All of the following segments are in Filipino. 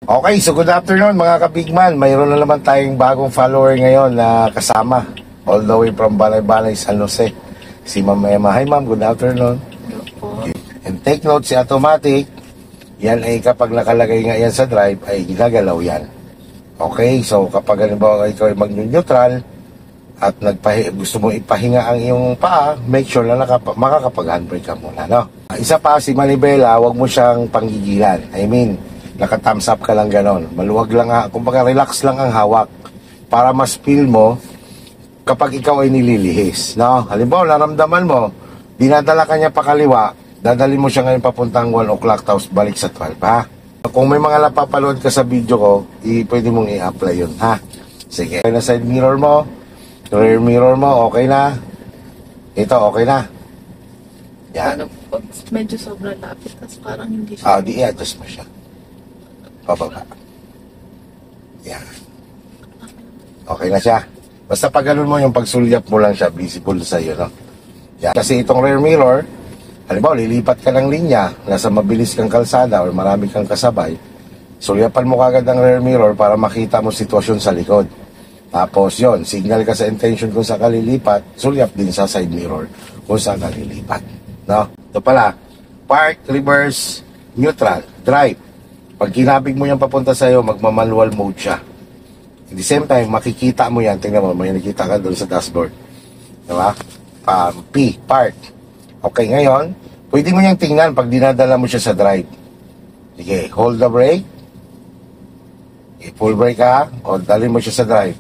Okay, so good afternoon mga kabigman. Mayroon na naman tayong bagong follower ngayon na kasama all the way from Balay-Balay, San Jose. Si Ma'am Emma. Hi Ma'am, good afternoon. And take note, si automatic, yan ay kapag nakalagay nga yan sa drive, ay ginagalaw yan. Okay, so kapag halimbawa ikaw ay mag-neutral at gusto mo ipahinga ang iyong paa, make sure na makakapag-handbrake ka muna, no? Isa pa, si Manibela, wag mo siyang panggigilan. I mean, naka-thumbs up ka lang ganon. Maluwag lang, kumbaga relax lang ang hawak para mas feel mo kapag ikaw ay nililihis, no? Halimbawa, naramdaman mo, dinadala ka niya pa kaliwa, dadalhin mo siya ngayon papuntang 1 o'clock tapos balik sa 12, ha? Kung may mga napapanood ka sa video ko, pwede mong i-apply yun, ha? Sige. Okay na side mirror mo, rear mirror mo, okay na. Ito, okay na. Yan. Medyo sobrang lapit, tapos parang hindi siya. Di i-adjust mo siya. Pababa. Yan. Okay na siya. Basta pag ganun mo, yung pagsulyap mo lang siya, visible sa iyo, no? Yan. Kasi itong rear mirror, halimbawa, lilipat ka ng linya, nasa mabilis kang kalsada or marami kang kasabay, sulyapan mo kagad ang rear mirror para makita mo sitwasyon sa likod. Tapos yon, signal ka sa intention kung saan ka lilipat, sulyap din sa side mirror kung saan ka lilipat. No? Ito pala, park, reverse, neutral, drive. Pag kinabig mo yan papunta sa'yo, magmamanual mode siya. At the same time, makikita mo yan. Tingnan mo, may nakita ka doon sa dashboard. Diba? P, park. Okay, ngayon, pwede mo niyang tingnan pag dinadala mo siya sa drive. Sige, hold the brake. Full brake ka, o dalhin mo siya sa drive.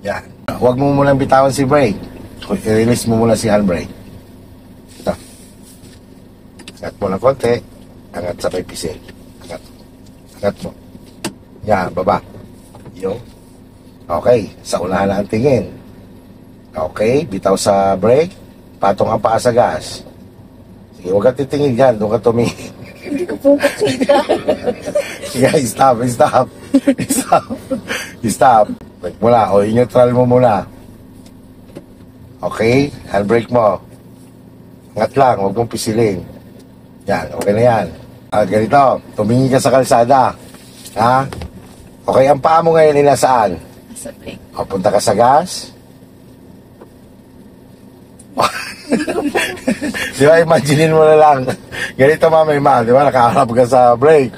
Yan. Huwag mo munang bitawan si brake. I-release mo muna si handbrake. Ito. Angat mo ng konti. Angat sa may pisil. Angat. Angat mo. Yan, baba. Yung. Okay, sa unahan na ang tingin. Okay, bitaw sa brake. Patong ang paa sa gas. Sige, huwag ka titingin dyan. Doon ka tumingin. Hindi ko po makita. Sige, stop. Stop. Brake muna. O, i-neutral mo muna. Okay, handbrake mo. Angat lang, huwag mong pisilin. Yan, okay na yan. Ganito, tumingin ka sa kalsada. Ha? Okay, ang paa mo ngayon ay nasaan? Nasa brake. O, punta ka sa gas. Di ba, imaginein mo na lang. Ganito Ma, di ba, nakaharap ka sa brake.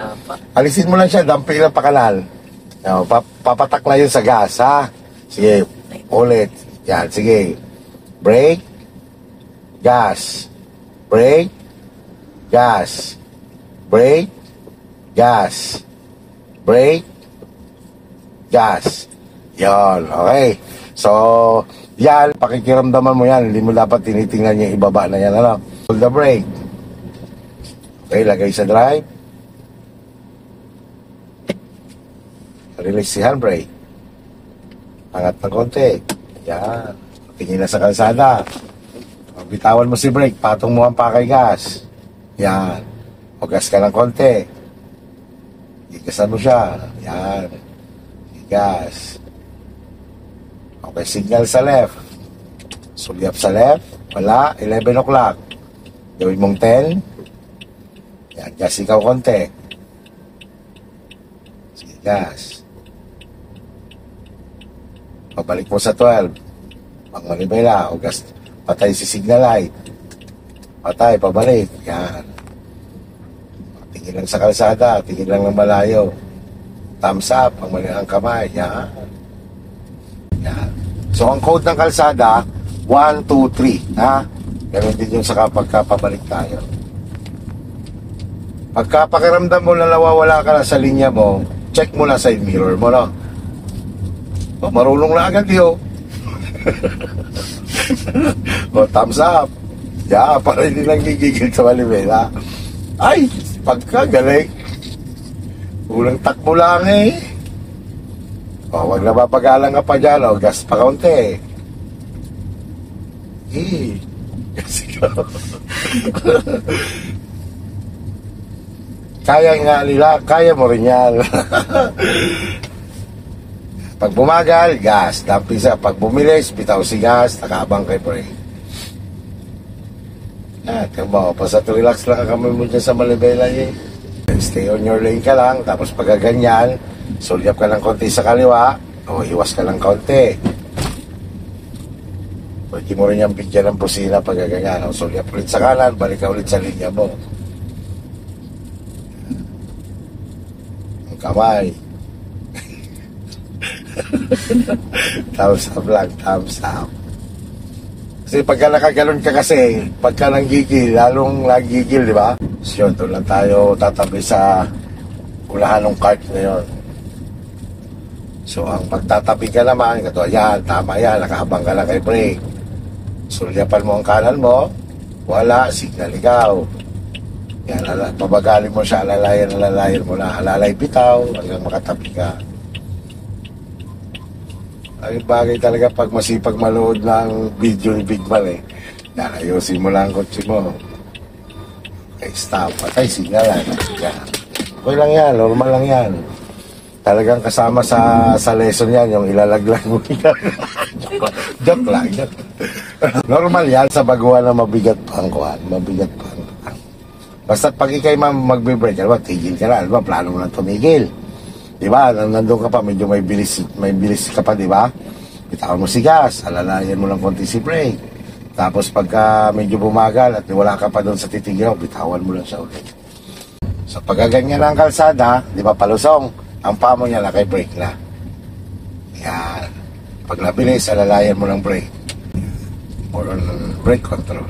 Alisin mo lang siya, damping lang pa kanal. O, papatak na yun sa gas, ha? Sige, ulit. Yan, sige. Brake, gas, brake, gas, brake, gas, brake, gas. Yan, okay. So, yan, pakikiramdaman mo yan. Hindi mo dapat tinitingnan yung ibaba na yan, ano? Hold the brake. Okay, lagay sa drive. Release si handbrake. Angat ng konti. Yan. Tingin na sa kalsada. Bitawan mo si brake, patong mo ang pakay gas. Yan. O gas ka ng konti. Igasan mo siya. Yan. Gas. Okay, signal sa left. Sulyap sa left. Wala. 11 o'clock. Gawin mong 10. Yan. Gas ikaw konti. Sige, gas. Pabalik mo sa 12. Pag Manibela, o gas, patay si signal light. Patay, pabalik. Yan. Tingin lang sa kalsada, tingin lang ng malayo. Thumbs up, ang mali ang kamay. Yan. Yan. So, ang code ng kalsada, 1, 2, 3. Ha? Ganun din yung sa kapag pabalik tayo. Pagka pakiramdam mo na nawawala ka na sa linya mo, check mo na side mirror mo, no? O, marunong na agad yun. O, thumbs up. Yeah, para hindi lang gigigil sa Manibela. Ay, pagkagaling. Ulang takbo lang eh. O, wag na papagalang ka pa dyan. O, gas pa kaunti. Gas ikaw. Kaya nga nila, kaya mo rin yan. Pag bumagal, gas. Dampisa. Pag bumilis, bitaw si gas, nakaabang kay brake. Basta relax lang ang kamay mo dyan sa Malibela eh. Stay on your lane ka lang, tapos pagka ganyan, sulyap ka ng konti sa kaliwa, o iwas ka ng konti. Pwede mo rin yung bigyan ng pusina pagka ganyan, o sulyap ulit sa kanan, balik ka ulit sa linya mo. Ang kamay. Thumbs up lang, thumbs up. Kasi pagka nakagalon ka kasi, pagka nanggigil, lalong nanggigil, di ba? So yun, doon lang tayo tatabi sa ulahan ng cart na yun. So ang pagtatabi ka naman, kato, yan, tama yan, nakahabang ka lang kay brake. Sulyapan mo ang kanan mo, wala, signal ikaw. Yan, pabagalin mo siya, alalayan mo na, alalay bitaw, hanggang makatabi ka. Ang bagay talaga pag masipag manood ng video ni Big Man eh. Yan, ayusin mo lang ang kotse mo. Okay, stop. Patay, signal lang. Okay lang yan, normal lang yan. Talagang kasama sa lesson yan, yung ilalaglag mo yan. Joke lang. Normal yan sa baguhan na mabigat pa ang kuhan. Mabigat pa ang kuhan. Basta pag ikay magbe-break, alam ba, tigil ka na. Alam ba, plano mo na tumigil. Diba, nandun ka pa, medyo may bilis ka pa, diba? Bitawan mo si gas, alalayan mo lang konti si brake. Tapos pagka medyo bumagal at wala ka pa doon sa titigil, bitawan mo lang siya ulit. So pagkaganyan ang kalsada, diba, palusong, ang pamo niya naka-brake na. Yan. Pag nabilis, alalayan mo ng brake. Or on brake control.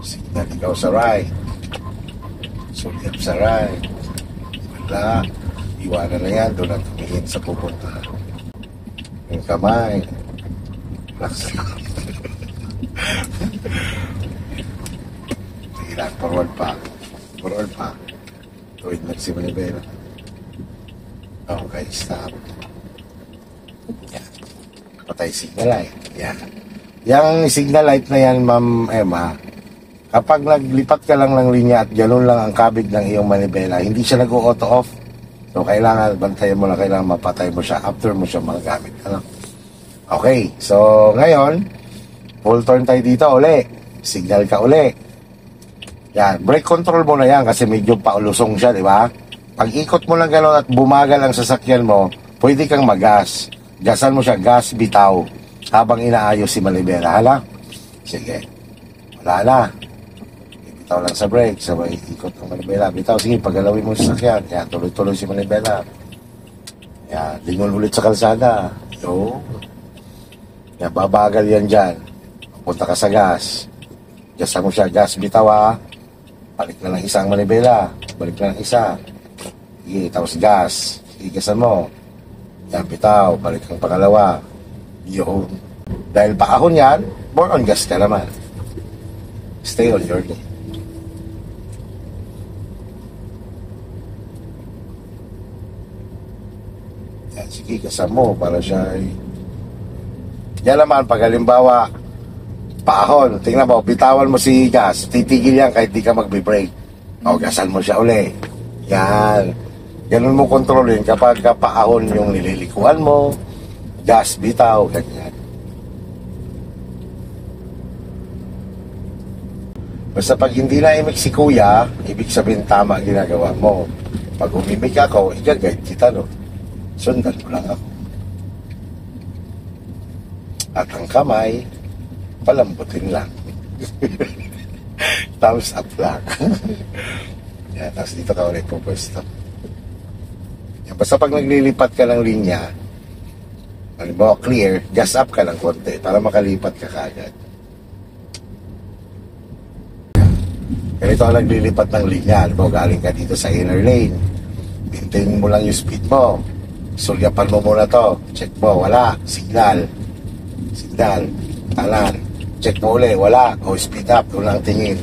Signal ikaw sa right. Sulyap sa right. Wala. Iwanan na yan. Doon ang tumingin sa pupunta. Yung kamay. Relax lang. Sige lang. Forward pa. Forward pa. Tuwid na si Manibela. Okay. Stop. Yan. Patay signal light. Yan. Yung signal light na yan, Ma'am Emma, kapag naglipat ka lang ng linya at gano'n lang ang kabig ng iyong manibela, hindi siya nag-auto off. So, kailangan, bantayan mo lang, kailangan mapatay mo siya after mo siya magagamit. Ano? Okay, so ngayon, full turn tayo dito uli. Signal ka uli. Yan, brake control mo na yan kasi medyo paulusong siya, di ba? Pag ikot mo lang gano'n at bumagal ang sasakyan mo, pwede kang magas. Gasan mo siya, gas, bitaw, habang inaayos si manibela. Hala? Sige. Wala na. Bitaw lang sa brake, sabay ikot ng manibela. Bitaw, sige, pagalawin mo sa sakyan. Yan, tuloy-tuloy si manibela. Yan, lingon ulit sa kalsada. Yo. Yan, babagal yan dyan. Punta ka sa gas. Gasan mo siya, gas, bitaw ha. Balik na lang isa ang manibela. Balik na lang isa. Sige, tapos gas. Sige, gasan mo. Yan, bitaw, balik ang pangalawa. Yo. Dahil paahon yan, born on gas ka naman. Stay on your lane. Yan, sige, kasama mo para siya ay... Yan naman, pag halimbawa, paahon, tingnan mo, bitawan mo si gas, titigil yan kahit di ka magbe-brake. O, gasan mo siya uli. Yan. Ganun mo kontrolin kapag paahon yung nililikuan mo, gas, bitaw, ganyan. Basta pag hindi na imik si kuya, ibig sabihin tama ginagawa mo. Pag umimik ako, i-guide kita, no? Sundan mo lang ako. At ang kamay, palambutin lang. Thumbs up lang. Yan, tapos dito ka ulit po pwesto. Yan, basta pag naglilipat ka ng linya, halimbawa clear, gas up ka ng konti para makalipat ka kagad. Ganito ka naglilipat ng linya. Halimbawa galing ka dito sa inner lane. Maintain mo lang yung speed mo. Sulyapan mo muna to. Check mo, wala. Signal. Signal. Kanan. Check mo uli, wala. O speed up, doon lang tingin.